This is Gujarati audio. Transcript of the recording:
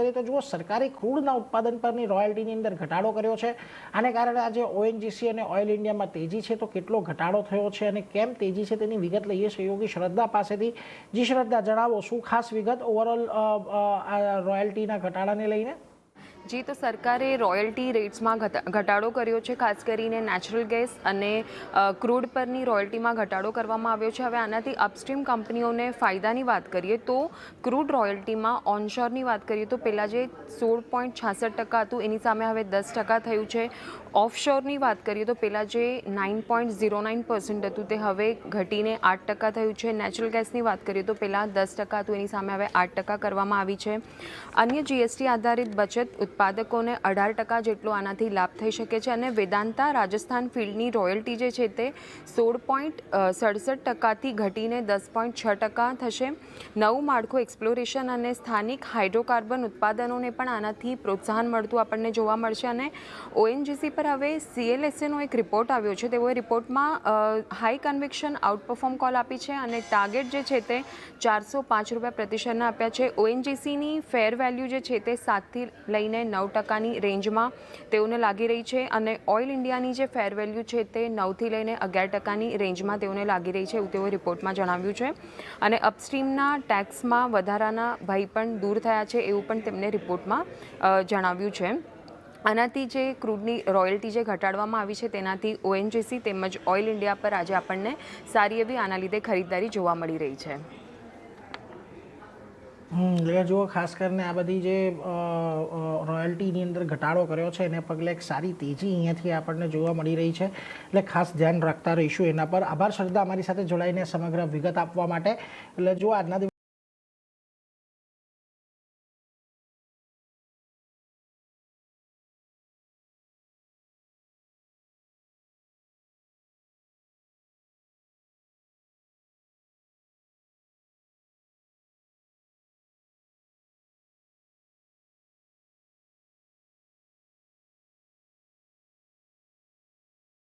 કરીએ તો જુઓ, સરકારે ક્રૂડના ઉત્પાદન પરની રોયલ્ટીની અંદર ઘટાડો કર્યો છે. આને કારણે આજે ONGC અને ઓઇલ ઇન્ડિયામાં તેજી છે. તો કેટલો ઘટાડો થયો છે અને કેમ તેજી છે તેની વિગત લઈએ સહયોગી શ્રદ્ધા પાસેથી. જી શ્રદ્ધા, જણાવો શું ખાસ વિગત ઓવરઓલ આ રોયલ્ટીના ઘટાડાને લઈને? જી, તો સરકારે રોયલ્ટી રેટ્સમાં ઘટાડો કર્યો છે. ખાસ કરીને નેચરલ ગેસ અને ક્રૂડ પરની રોયલ્ટીમાં ઘટાડો કરવામાં આવ્યો છે. હવે આનાથી અપસ્ટ્રીમ કંપનીઓને ફાયદાની વાત કરીએ તો ક્રૂડ રોયલ્ટીમાં ઓનશોરની વાત કરીએ તો પહેલાં જે 16.66% હતું એની સામે હવે 10% થયું છે. ઓફશોરની વાત કરીએ તો પહેલાં જે 9.09% હતું તે હવે ઘટીને 8% થયું છે. નેચરલ ગેસની વાત કરીએ તો પહેલાં 10% હતું એની સામે હવે 8% કરવામાં આવી છે. અન્ય GST આધારિત બચત ઉત્પાદકોને 18% જેટલો આનાથી લાભ થઈ શકે છે. અને વેદાંતા રાજસ્થાન ફિલ્ડની રોયલ્ટી જે છે તે 16.67%થી ઘટીને 10.6% થશે. નવું માળખું એક્સપ્લોરેશન અને સ્થાનિક હાઇડ્રોકાર્બન ઉત્પાદનોને પણ આનાથી પ્રોત્સાહન મળતું આપણને જોવા મળશે. અને ONGC પર હવે CLSAનો એક રિપોર્ટ આવ્યો છે. તેઓએ રિપોર્ટમાં હાઈ કન્વિક્શન આઉટપરફોર્મ કોલ આપી છે અને ટાર્ગેટ જે છે તે 405 રૂપિયા પ્રતિ શેરના આપ્યા છે. ONGCની ફેર વેલ્યુ જે છે તે 7થી લઈને 9%ની રેન્જમાં તેઓને લાગી રહી છે. અને ઓઇલ ઇન્ડિયાની જે ફેર વેલ્યુ છે તે 9થી લઈને 11%ની રેન્જમાં તેઓને લાગી રહી છે એવું તેઓએ રિપોર્ટમાં જણાવ્યું છે. અને અપસ્ટ્રીમના ટેક્સમાં વધારાના ભય પણ દૂર થયા છે એવું પણ તેમને રિપોર્ટમાં જણાવ્યું છે. આનાથી જે ક્રૂડની રોયલ્ટી જે ઘટાડવામાં આવી છે તેનાથી ONGC તેમજ ઓઇલ ઇન્ડિયા પર આજે આપણને સારી એવી આના લીધે ખરીદદારી જોવા મળી રહી છે. એટલે જુઓ, ખાસ કરીને આ બધી જે રોયલ્ટીની અંદર ઘટાડો કર્યો છે એને પગલે એક સારી તેજી અહીંયાથી આપણને જોવા મળી રહી છે. એટલે ખાસ ધ્યાન રાખતા રહીશું એના પર. આભાર શ્રદ્ધા, અમારી સાથે જોડાઈને સમગ્ર વિગત આપવા માટે. એટલે જુઓ, આજના